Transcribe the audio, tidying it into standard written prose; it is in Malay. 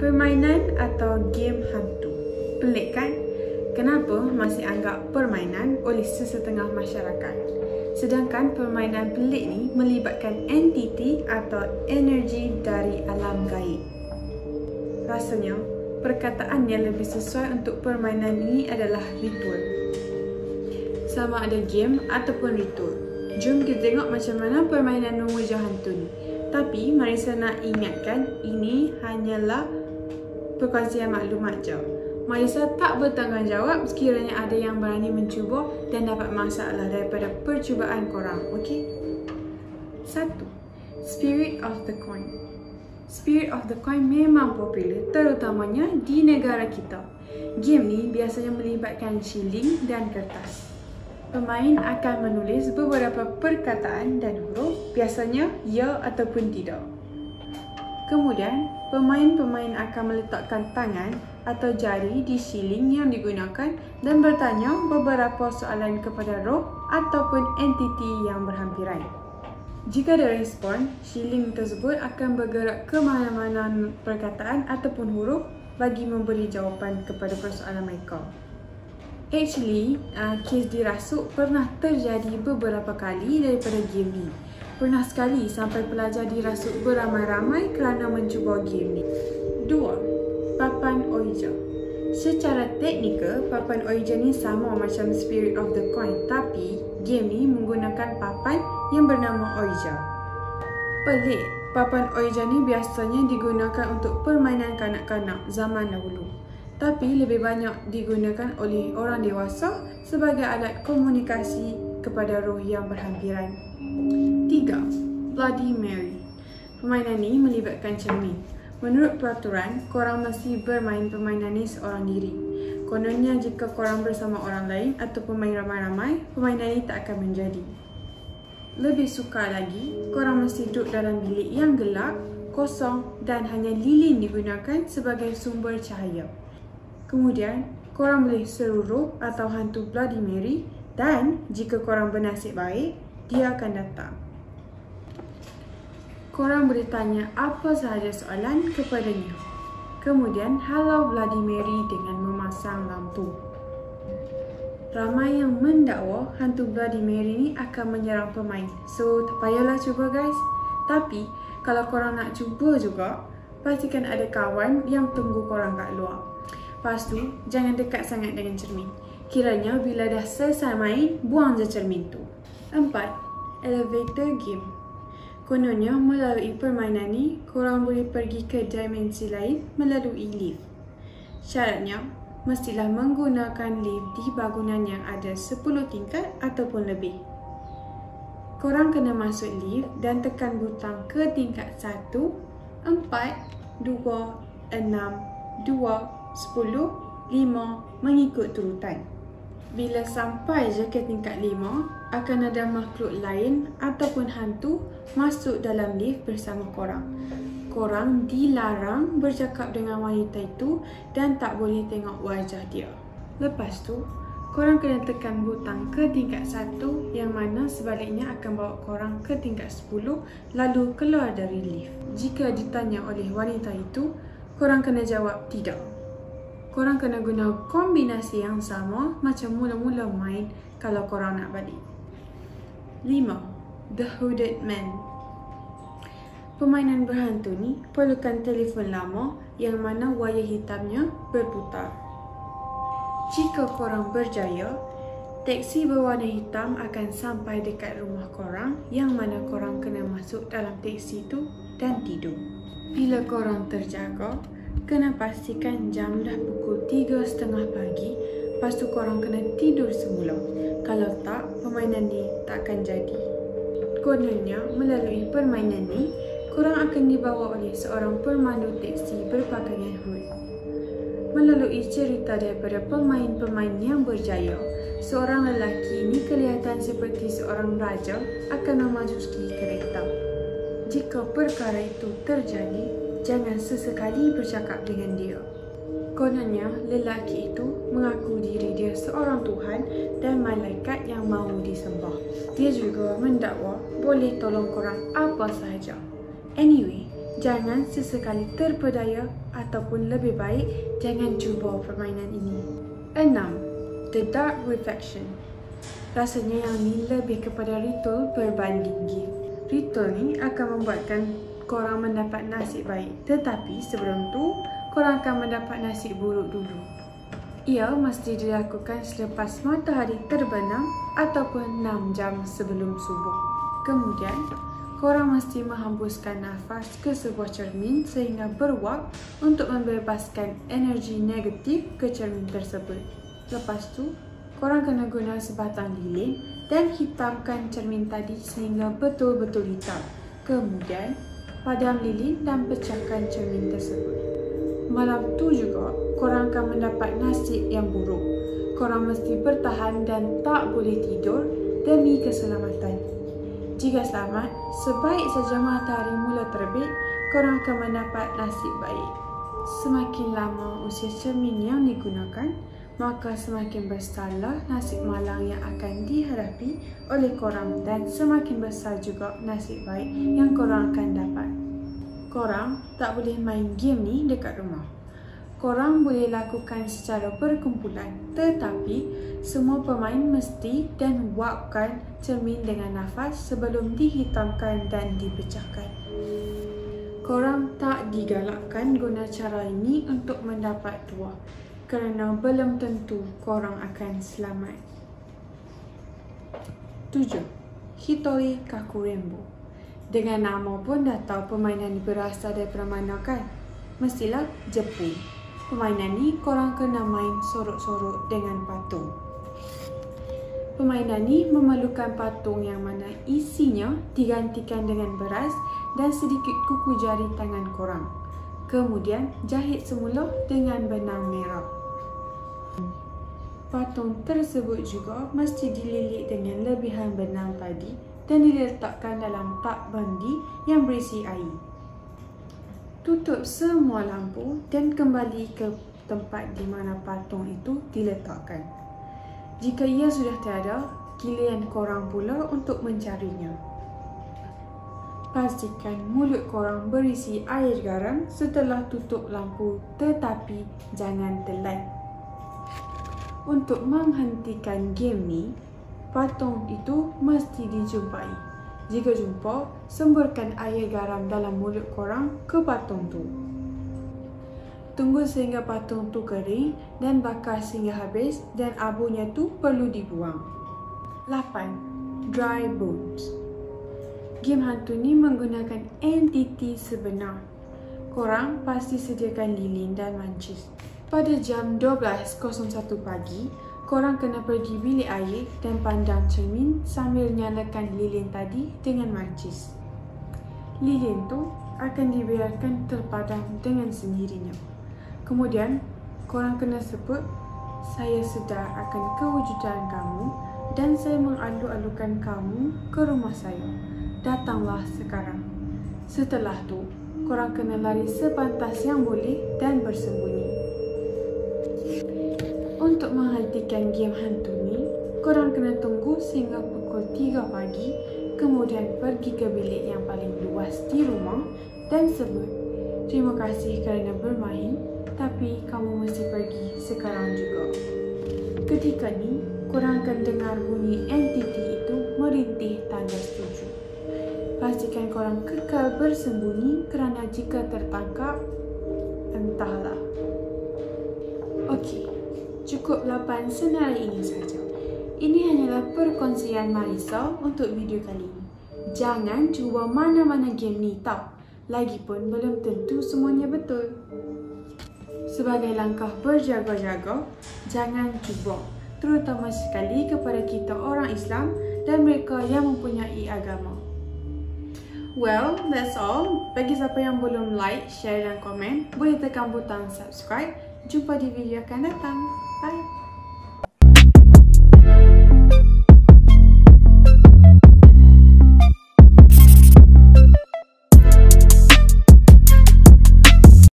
Permainan atau game hantu. Pelik kan? Kenapa masih anggap permainan oleh sesetengah masyarakat? Sedangkan permainan pelik ni melibatkan entiti atau energi dari alam gaib. Rasanya, perkataan yang lebih sesuai untuk permainan ini adalah ritual. Sama ada game ataupun ritual. Jom kita tengok macam mana permainan memuja hantu ni. Tapi Marissa nak ingatkan, ini hanyalah perkongsian maklumat je. Marissa tak bertanggungjawab sekiranya ada yang berani mencuba dan dapat masalah daripada percubaan korang. Okey? 1. Spirit of the Coin. Spirit of the Coin memang popular, terutamanya di negara kita. Game ni biasanya melibatkan shilling dan kertas. Pemain akan menulis beberapa perkataan dan huruf, biasanya ya ataupun tidak. Kemudian, pemain-pemain akan meletakkan tangan atau jari di shilling yang digunakan dan bertanya beberapa soalan kepada roh ataupun entiti yang berhampiran. Jika ada respon, shilling tersebut akan bergerak ke mana-mana perkataan ataupun huruf bagi memberi jawapan kepada persoalan mereka. Actually, kes dirasuk pernah terjadi beberapa kali daripada game ni. Pernah sekali sampai pelajar dirasuk beramai-ramai kerana mencuba game ni. 2. Papan Ouija. Secara teknikal, papan Ouija ni sama macam Spirit of the Coin, tapi game ni menggunakan papan yang bernama Ouija. Pelik, papan Ouija ni biasanya digunakan untuk permainan kanak-kanak zaman dahulu, tapi lebih banyak digunakan oleh orang dewasa sebagai alat komunikasi kepada roh yang berhampiran. 3. Bloody Mary. Permainan ni melibatkan cermin. Menurut peraturan, korang mesti bermain permainan ni seorang diri. Kononnya jika korang bersama orang lain atau pemain ramai-ramai, permainan ni tak akan menjadi. Lebih sukar lagi, korang mesti duduk dalam bilik yang gelap, kosong dan hanya lilin digunakan sebagai sumber cahaya. Kemudian, korang boleh seru roh atau hantu Bloody Mary dan jika korang bernasib baik, dia akan datang. Korang boleh tanya apa sahaja soalan kepadanya. Kemudian, halau Bloody Mary dengan memasang lampu. Ramai yang mendakwa hantu Bloody Mary ni akan menyerang pemain. So, tak payahlah cuba guys. Tapi, kalau korang nak cuba juga, pastikan ada kawan yang tunggu korang kat luar. Lepas tu, jangan dekat sangat dengan cermin. Kiranya bila dah selesai main, buang je cermin tu. 4. Elevator Game. Kononnya melalui permainan ni, korang boleh pergi ke dimensi lain melalui lift. Syaratnya, mestilah menggunakan lift di bangunan yang ada 10 tingkat ataupun lebih. Korang kena masuk lift dan tekan butang ke tingkat 1, 4, 2, 6, 2, 10, 5 mengikut turutan. Bila sampai je ke tingkat 5, akan ada makhluk lain ataupun hantu masuk dalam lift bersama korang. Korang dilarang bercakap dengan wanita itu dan tak boleh tengok wajah dia. Lepas tu, korang kena tekan butang ke tingkat 1 yang mana sebaliknya akan bawa korang ke tingkat 10 lalu keluar dari lift. Jika ditanya oleh wanita itu, korang kena jawab tidak. Korang kena guna kombinasi yang sama macam mula-mula main kalau korang nak balik. 5. The Hooded Man. Permainan berhantu ni perlukan telefon lama yang mana wayar hitamnya berputar. Jika korang berjaya, teksi berwarna hitam akan sampai dekat rumah korang yang mana korang kena masuk dalam teksi tu dan tidur. Bila korang terjaga, kena pastikan jam dah pukul 3.30 pagi, lepas tu korang kena tidur semula. Kalau tak, permainan ni tak akan jadi. Kononnya, melalui permainan ni, korang akan dibawa oleh seorang pemandu teksi berpakaian hood. Melalui cerita daripada pemain-pemain yang berjaya, seorang lelaki ini kelihatan seperti seorang raja akan memasuki kereta. Jika perkara itu terjadi, jangan sesekali bercakap dengan dia. Kononnya, lelaki itu mengaku diri dia seorang Tuhan dan malaikat yang mahu disembah. Dia juga mendakwa boleh tolong korang apa sahaja. Anyway, Jangan sesekali terpedaya ataupun lebih baik jangan cuba permainan ini. 6. The Dark Reflection. Rasanya yang ni lebih kepada ritual berbanding game. Ritual ni akan membuatkan korang mendapat nasib baik. Tetapi sebelum tu, korang akan mendapat nasib buruk dulu. Ia mesti dilakukan selepas matahari terbenam ataupun 6 jam sebelum subuh. Kemudian, korang mesti menghembuskan nafas ke sebuah cermin sehingga berwak untuk membebaskan energi negatif ke cermin tersebut. Lepas tu, korang kena guna sebatang lilin dan hitamkan cermin tadi sehingga betul-betul hitam. Kemudian, padam lilin dan pecahkan cermin tersebut. Malam tu juga, korang akan mendapat nasib yang buruk. Korang mesti bertahan dan tak boleh tidur demi keselamatan. Jika selamat, sebaik saja matahari mula terbit, korang akan mendapat nasib baik. Semakin lama usia cermin yang digunakan, maka semakin besarlah nasib malang yang akan dihadapi oleh korang dan semakin besar juga nasib baik yang korang akan dapat. Korang tak boleh main game ni dekat rumah. Korang boleh lakukan secara berkumpulan, tetapi semua pemain mesti dan wapkan cermin dengan nafas sebelum dihitamkan dan dipecahkan. Korang tak digalakkan guna cara ini untuk mendapat tuah, kerana belum tentu korang akan selamat. 7. Hitori Kaku Rainbow. Dengan nama pun dah tahu permainan ini berasal daripada mana kan? Mestilah Jepun. Permainan ni korang kena main sorok-sorok dengan patung. Permainan ni memerlukan patung yang mana isinya digantikan dengan beras dan sedikit kuku jari tangan korang. Kemudian jahit semula dengan benang merah. Patung tersebut juga mesti dililit dengan lebihan benang tadi dan diletakkan dalam tak bandi yang berisi air. Tutup semua lampu dan kembali ke tempat di mana patung itu diletakkan. Jika ia sudah tiada, giliran korang pula untuk mencarinya. Pastikan mulut korang berisi air garam setelah tutup lampu, tetapi jangan telan. Untuk menghentikan game ni, patung itu mesti dijumpai. Jika jumpa, semburkan air garam dalam mulut korang ke patung tu. Tunggu sehingga patung tu kering dan bakar sehingga habis dan abunya tu perlu dibuang. 8. Dry Bones. Game hantu ni menggunakan entiti sebenar. Korang pasti sediakan lilin dan mancis. Pada jam 12.01 pagi, korang kena pergi bilik air dan pandang cermin sambil nyalakan lilin tadi dengan mancis. Lilin tu akan dibiarkan terpadam dengan sendirinya. Kemudian, korang kena sebut, "Saya sedar akan kewujudan kamu dan saya mengalu-alukan kamu ke rumah saya. Datanglah sekarang." Setelah tu, korang kena lari sepantas yang boleh dan bersembunyi. Untuk menghentikan game hantu ni, korang kena tunggu sehingga pukul 3 pagi, kemudian pergi ke bilik yang paling luas di rumah dan sebut, "Terima kasih kerana bermain, tapi kamu mesti pergi sekarang juga." Ketika ni, korang akan dengar bunyi entiti itu merintih tanda setuju. Pastikan korang kekal bersembunyi kerana jika tertangkap, entahlah. Okey. Cukup 8 senarai ini saja. Ini hanyalah perkongsian Marisa untuk video kali ini. Jangan cuba mana-mana game ni tau. Lagipun belum tentu semuanya betul. Sebagai langkah berjaga-jaga, jangan cuba. Terutama sekali kepada kita orang Islam dan mereka yang mempunyai agama. Well, that's all. Bagi siapa yang belum like, share dan komen, boleh tekan butang subscribe. Jumpa di video akan datang. Bye!